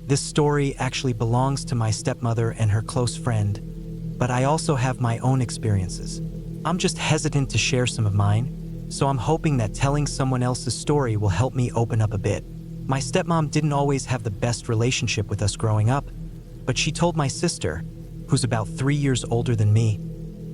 This story actually belongs to my stepmother and her close friend, but I also have my own experiences. I'm just hesitant to share some of mine, so I'm hoping that telling someone else's story will help me open up a bit. My stepmom didn't always have the best relationship with us growing up, but she told my sister, who's about 3 years older than me,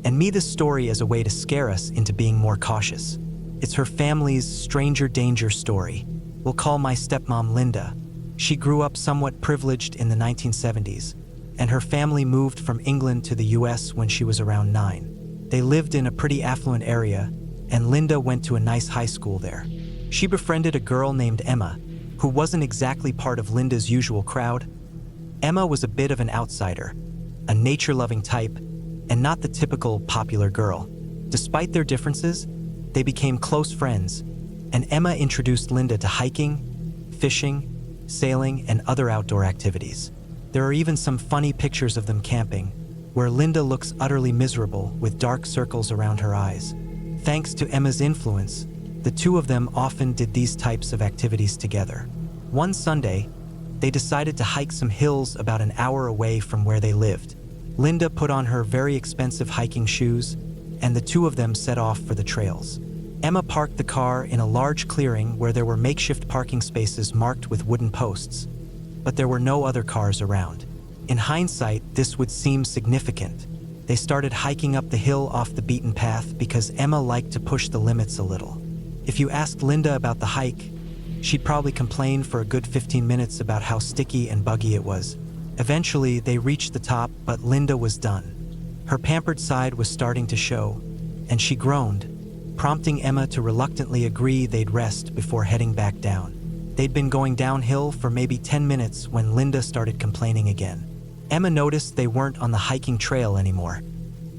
and me this story as a way to scare us into being more cautious. It's her family's stranger danger story. We'll call my stepmom Linda. She grew up somewhat privileged in the 1970s, and her family moved from England to the US when she was around 9. They lived in a pretty affluent area, and Linda went to a nice high school there. She befriended a girl named Emma, who wasn't exactly part of Linda's usual crowd. Emma was a bit of an outsider, a nature-loving type, and not the typical popular girl. Despite their differences, they became close friends, and Emma introduced Linda to hiking, fishing, sailing, and other outdoor activities. There are even some funny pictures of them camping, where Linda looks utterly miserable with dark circles around her eyes. Thanks to Emma's influence, the two of them often did these types of activities together. One Sunday, they decided to hike some hills about an hour away from where they lived. Linda put on her very expensive hiking shoes, and the two of them set off for the trails. Emma parked the car in a large clearing where there were makeshift parking spaces marked with wooden posts, but there were no other cars around. In hindsight, this would seem significant. They started hiking up the hill off the beaten path because Emma liked to push the limits a little. If you asked Linda about the hike, she'd probably complain for a good 15 minutes about how sticky and buggy it was. Eventually, they reached the top, but Linda was done. Her pampered side was starting to show, and she groaned, prompting Emma to reluctantly agree they'd rest before heading back down. They'd been going downhill for maybe 10 minutes when Linda started complaining again. Emma noticed they weren't on the hiking trail anymore.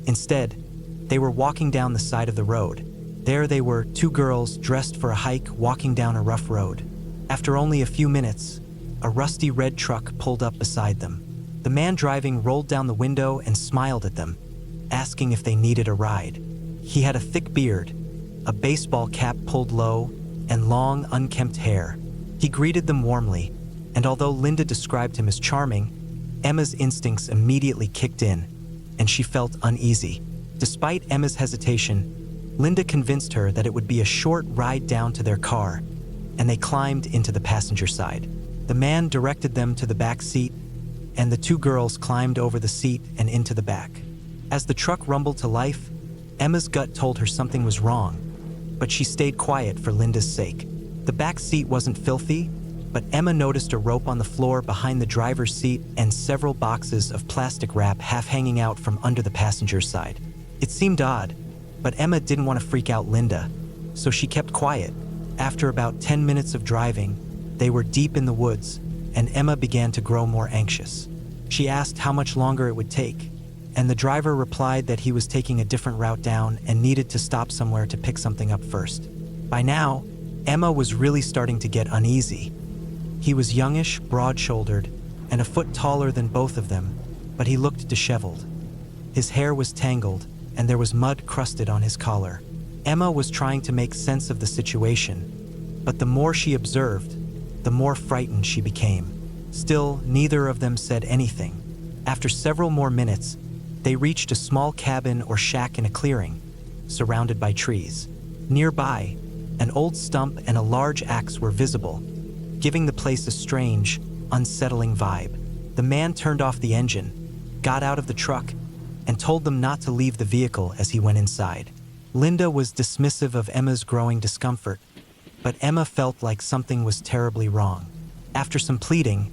Instead, they were walking down the side of the road. There they were, two girls dressed for a hike walking down a rough road. After only a few minutes, a rusty red truck pulled up beside them. The man driving rolled down the window and smiled at them, asking if they needed a ride. He had a thick beard, a baseball cap pulled low, and long, unkempt hair. He greeted them warmly, and although Linda described him as charming, Emma's instincts immediately kicked in, and she felt uneasy. Despite Emma's hesitation, Linda convinced her that it would be a short ride down to their car, and they climbed into the passenger side. The man directed them to the back seat, and the two girls climbed over the seat and into the back. As the truck rumbled to life, Emma's gut told her something was wrong, but she stayed quiet for Linda's sake. The back seat wasn't filthy, but Emma noticed a rope on the floor behind the driver's seat and several boxes of plastic wrap half hanging out from under the passenger's side. It seemed odd, but Emma didn't want to freak out Linda, so she kept quiet. After about 10 minutes of driving, they were deep in the woods, and Emma began to grow more anxious. She asked how much longer it would take, and the driver replied that he was taking a different route down and needed to stop somewhere to pick something up first. By now, Emma was really starting to get uneasy. He was youngish, broad-shouldered, and a foot taller than both of them, but he looked disheveled. His hair was tangled, and there was mud crusted on his collar. Emma was trying to make sense of the situation, but the more she observed, the more frightened she became. Still, neither of them said anything. After several more minutes, they reached a small cabin or shack in a clearing, surrounded by trees. Nearby, an old stump and a large axe were visible, giving the place a strange, unsettling vibe. The man turned off the engine, got out of the truck, and told them not to leave the vehicle as he went inside. Linda was dismissive of Emma's growing discomfort, but Emma felt like something was terribly wrong. After some pleading,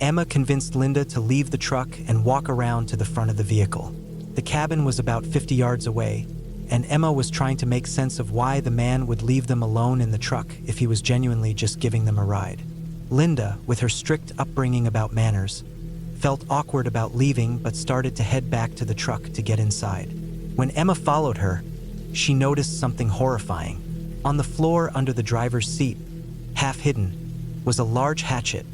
Emma convinced Linda to leave the truck and walk around to the front of the vehicle. The cabin was about 50 yards away, and Emma was trying to make sense of why the man would leave them alone in the truck if he was genuinely just giving them a ride. Linda, with her strict upbringing about manners, felt awkward about leaving but started to head back to the truck to get inside. When Emma followed her, she noticed something horrifying. On the floor under the driver's seat, half hidden, was a large hatchet,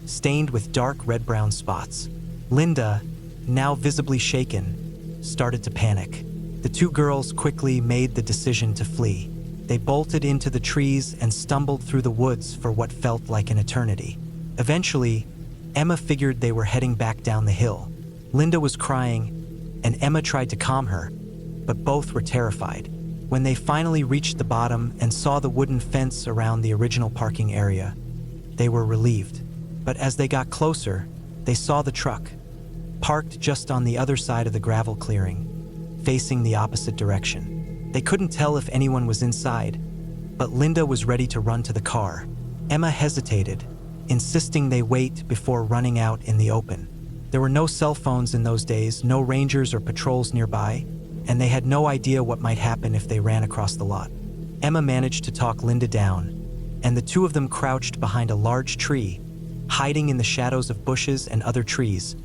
stained with dark red-brown spots. Linda, now visibly shaken, started to panic. The two girls quickly made the decision to flee. They bolted into the trees and stumbled through the woods for what felt like an eternity. Eventually, Emma figured they were heading back down the hill. Linda was crying, and Emma tried to calm her, but both were terrified. When they finally reached the bottom and saw the wooden fence around the original parking area, they were relieved. But as they got closer, they saw the truck, parked just on the other side of the gravel clearing, facing the opposite direction. They couldn't tell if anyone was inside, but Linda was ready to run to the car. Emma hesitated, insisting they wait before running out in the open. There were no cell phones in those days, no rangers or patrols nearby, and they had no idea what might happen if they ran across the lot. Emma managed to talk Linda down, and the two of them crouched behind a large tree, hiding in the shadows of bushes and other trees,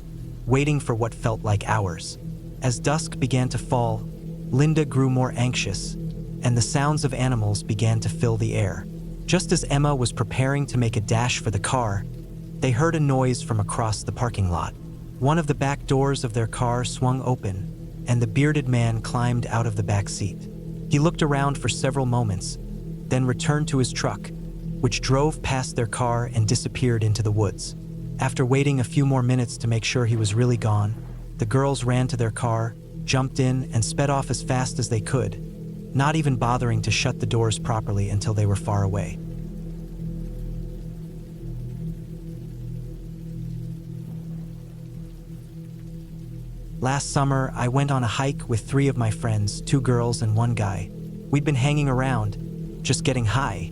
waiting for what felt like hours. As dusk began to fall, Linda grew more anxious, and the sounds of animals began to fill the air. Just as Emma was preparing to make a dash for the car, they heard a noise from across the parking lot. One of the back doors of their car swung open, and the bearded man climbed out of the back seat. He looked around for several moments, then returned to his truck, which drove past their car and disappeared into the woods. After waiting a few more minutes to make sure he was really gone, the girls ran to their car, jumped in, and sped off as fast as they could, not even bothering to shut the doors properly until they were far away. Last summer, I went on a hike with 3 of my friends, 2 girls and 1 guy. We'd been hanging around, just getting high,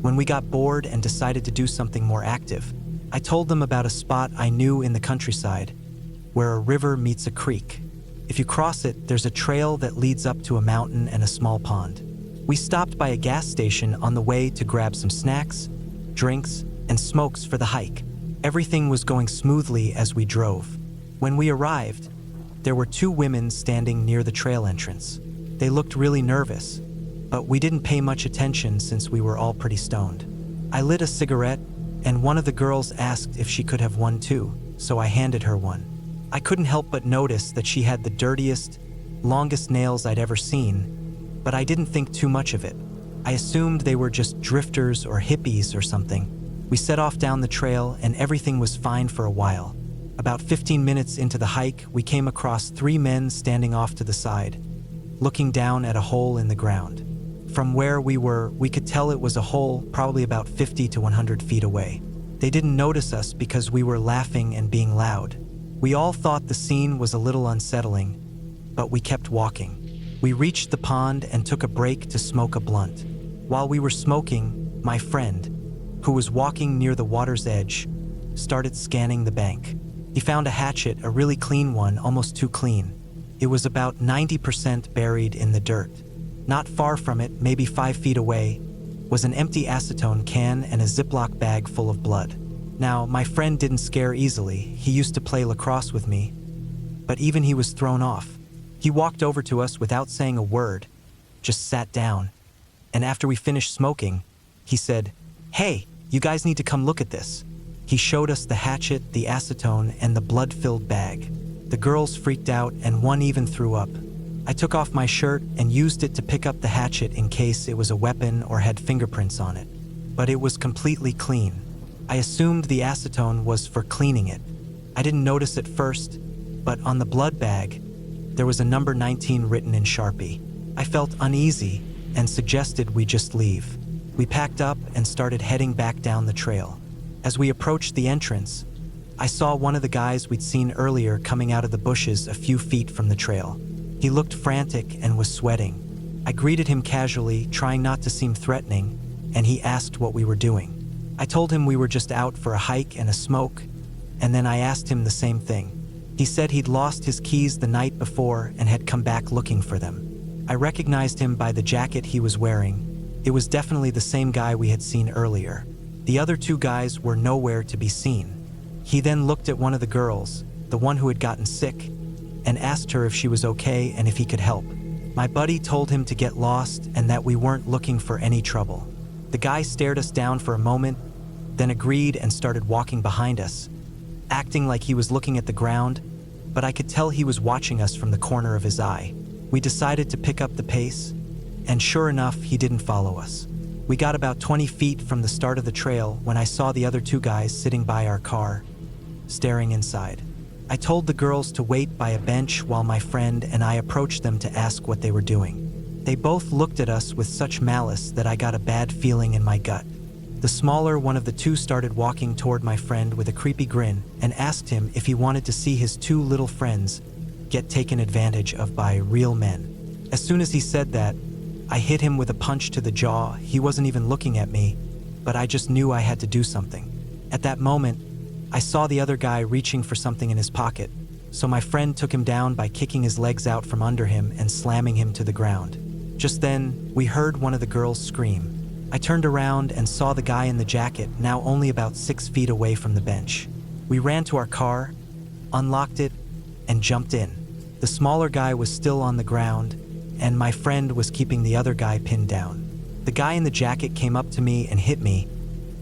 when we got bored and decided to do something more active. I told them about a spot I knew in the countryside, where a river meets a creek. If you cross it, there's a trail that leads up to a mountain and a small pond. We stopped by a gas station on the way to grab some snacks, drinks, and smokes for the hike. Everything was going smoothly as we drove. When we arrived, there were 2 women standing near the trail entrance. They looked really nervous, but we didn't pay much attention since we were all pretty stoned. I lit a cigarette, and one of the girls asked if she could have one too, so I handed her one. I couldn't help but notice that she had the dirtiest, longest nails I'd ever seen, but I didn't think too much of it. I assumed they were just drifters or hippies or something. We set off down the trail, and everything was fine for a while. About 15 minutes into the hike, we came across 3 men standing off to the side, looking down at a hole in the ground. From where we were, we could tell it was a hole probably about 50 to 100 feet away. They didn't notice us because we were laughing and being loud. We all thought the scene was a little unsettling, but we kept walking. We reached the pond and took a break to smoke a blunt. While we were smoking, my friend, who was walking near the water's edge, started scanning the bank. He found a hatchet, a really clean one, almost too clean. It was about 90% buried in the dirt. Not far from it, maybe 5 feet away, was an empty acetone can and a Ziploc bag full of blood. Now, my friend didn't scare easily. He used to play lacrosse with me, but even he was thrown off. He walked over to us without saying a word, just sat down, and after we finished smoking, he said, "Hey, you guys need to come look at this." He showed us the hatchet, the acetone, and the blood-filled bag. The girls freaked out, and one even threw up. I took off my shirt and used it to pick up the hatchet in case it was a weapon or had fingerprints on it. But it was completely clean. I assumed the acetone was for cleaning it. I didn't notice at first, but on the blood bag, there was a number 19 written in Sharpie. I felt uneasy and suggested we just leave. We packed up and started heading back down the trail. As we approached the entrance, I saw one of the guys we'd seen earlier coming out of the bushes a few feet from the trail. He looked frantic and was sweating. I greeted him casually, trying not to seem threatening, and he asked what we were doing. I told him we were just out for a hike and a smoke, and then I asked him the same thing. He said he'd lost his keys the night before and had come back looking for them. I recognized him by the jacket he was wearing. It was definitely the same guy we had seen earlier. The other 2 guys were nowhere to be seen. He then looked at one of the girls, the one who had gotten sick, and asked her if she was okay and if he could help. My buddy told him to get lost and that we weren't looking for any trouble. The guy stared us down for a moment, then agreed and started walking behind us, acting like he was looking at the ground, but I could tell he was watching us from the corner of his eye. We decided to pick up the pace, and sure enough, he didn't follow us. We got about 20 feet from the start of the trail when I saw the other 2 guys sitting by our car, staring inside. I told the girls to wait by a bench while my friend and I approached them to ask what they were doing. They both looked at us with such malice that I got a bad feeling in my gut. The smaller one of the two started walking toward my friend with a creepy grin and asked him if he wanted to see his two little friends get taken advantage of by real men. As soon as he said that, I hit him with a punch to the jaw. He wasn't even looking at me, but I just knew I had to do something. At that moment, I saw the other guy reaching for something in his pocket, so my friend took him down by kicking his legs out from under him and slamming him to the ground. Just then, we heard one of the girls scream. I turned around and saw the guy in the jacket, now only about 6 feet away from the bench. We ran to our car, unlocked it, and jumped in. The smaller guy was still on the ground, and my friend was keeping the other guy pinned down. The guy in the jacket came up to me and hit me,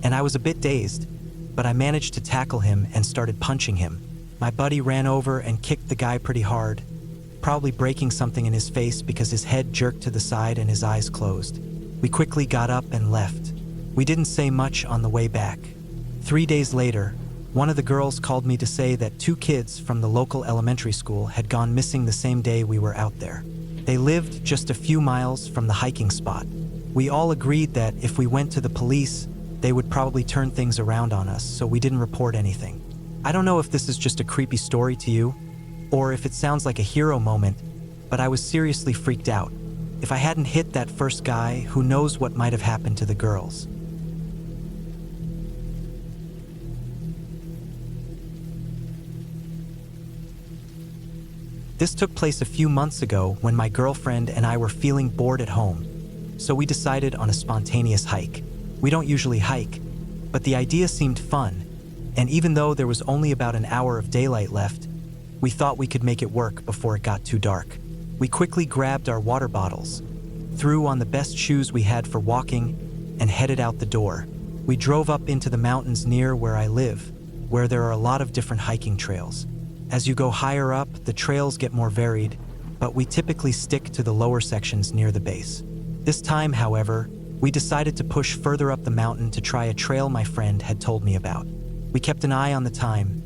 and I was a bit dazed, but I managed to tackle him and started punching him. My buddy ran over and kicked the guy pretty hard, probably breaking something in his face because his head jerked to the side and his eyes closed. We quickly got up and left. We didn't say much on the way back. 3 days later, one of the girls called me to say that 2 kids from the local elementary school had gone missing the same day we were out there. They lived just a few miles from the hiking spot. We all agreed that if we went to the police, they would probably turn things around on us, so we didn't report anything. I don't know if this is just a creepy story to you, or if it sounds like a hero moment, but I was seriously freaked out. If I hadn't hit that first guy, who knows what might have happened to the girls. This took place a few months ago when my girlfriend and I were feeling bored at home, so we decided on a spontaneous hike. We don't usually hike, but the idea seemed fun, and even though there was only about an hour of daylight left, we thought we could make it work before it got too dark. We quickly grabbed our water bottles, threw on the best shoes we had for walking, and headed out the door. We drove up into the mountains near where I live, where there are a lot of different hiking trails. As you go higher up, the trails get more varied, but we typically stick to the lower sections near the base. This time, however, we decided to push further up the mountain to try a trail my friend had told me about. We kept an eye on the time,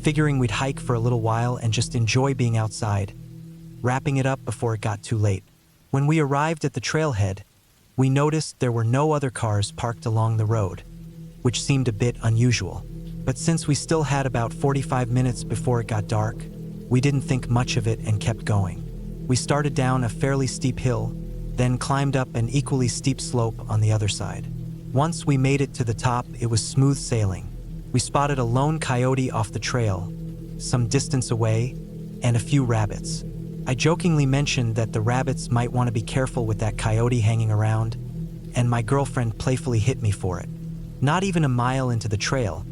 figuring we'd hike for a little while and just enjoy being outside, wrapping it up before it got too late. When we arrived at the trailhead, we noticed there were no other cars parked along the road, which seemed a bit unusual. But since we still had about 45 minutes before it got dark, we didn't think much of it and kept going. We started down a fairly steep hill, then climbed up an equally steep slope on the other side. Once we made it to the top, it was smooth sailing. We spotted a lone coyote off the trail, some distance away, and a few rabbits. I jokingly mentioned that the rabbits might want to be careful with that coyote hanging around, and my girlfriend playfully hit me for it. Not even a mile into the trail,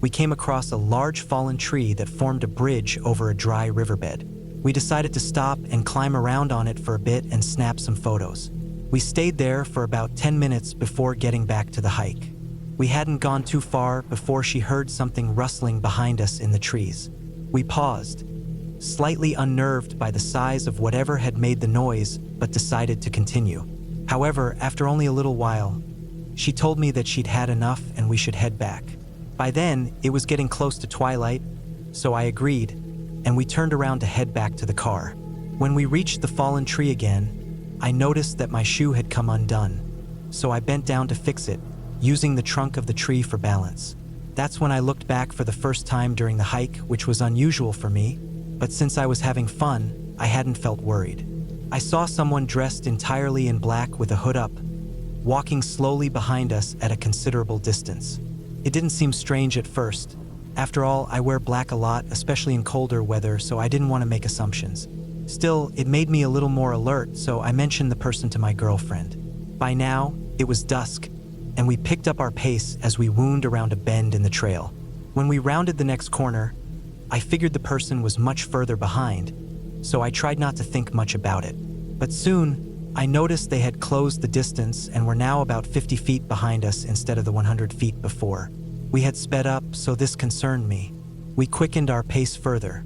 we came across a large fallen tree that formed a bridge over a dry riverbed. We decided to stop and climb around on it for a bit and snap some photos. We stayed there for about 10 minutes before getting back to the hike. We hadn't gone too far before she heard something rustling behind us in the trees. We paused, slightly unnerved by the size of whatever had made the noise, but decided to continue. However, after only a little while, she told me that she'd had enough and we should head back. By then, it was getting close to twilight, so I agreed, and we turned around to head back to the car. When we reached the fallen tree again, I noticed that my shoe had come undone, so I bent down to fix it, using the trunk of the tree for balance. That's when I looked back for the first time during the hike, which was unusual for me, but since I was having fun, I hadn't felt worried. I saw someone dressed entirely in black with a hood up, walking slowly behind us at a considerable distance. It didn't seem strange at first. After all, I wear black a lot, especially in colder weather, so I didn't want to make assumptions. Still, it made me a little more alert, so I mentioned the person to my girlfriend. By now, it was dusk, and we picked up our pace as we wound around a bend in the trail. When we rounded the next corner, I figured the person was much further behind, so I tried not to think much about it. But soon, I noticed they had closed the distance and were now about 50 feet behind us instead of the 100 feet before. We had sped up, so this concerned me. We quickened our pace further,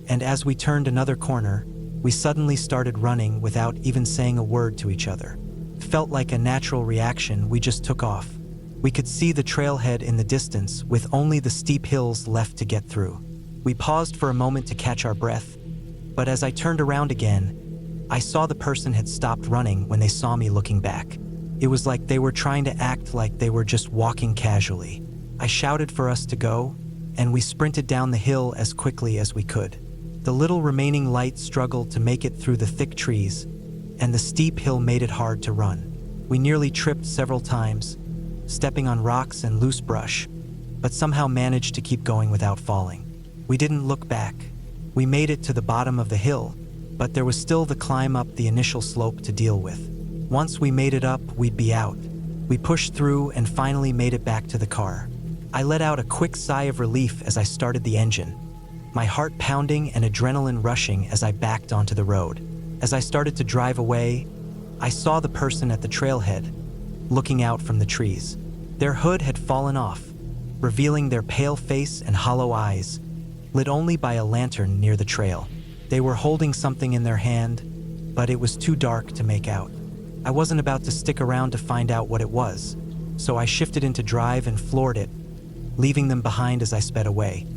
and as we turned another corner, we suddenly started running without even saying a word to each other. It felt like a natural reaction. We just took off. We could see the trailhead in the distance with only the steep hills left to get through. We paused for a moment to catch our breath, but as I turned around again, I saw the person had stopped running when they saw me looking back. It was like they were trying to act like they were just walking casually. I shouted for us to go, and we sprinted down the hill as quickly as we could. The little remaining light struggled to make it through the thick trees, and the steep hill made it hard to run. We nearly tripped several times, stepping on rocks and loose brush, but somehow managed to keep going without falling. We didn't look back. We made it to the bottom of the hill, but there was still the climb up the initial slope to deal with. Once we made it up, we'd be out. We pushed through and finally made it back to the car. I let out a quick sigh of relief as I started the engine, my heart pounding and adrenaline rushing as I backed onto the road. As I started to drive away, I saw the person at the trailhead, looking out from the trees. Their hood had fallen off, revealing their pale face and hollow eyes, lit only by a lantern near the trail. They were holding something in their hand, but it was too dark to make out. I wasn't about to stick around to find out what it was, so I shifted into drive and floored it, leaving them behind as I sped away.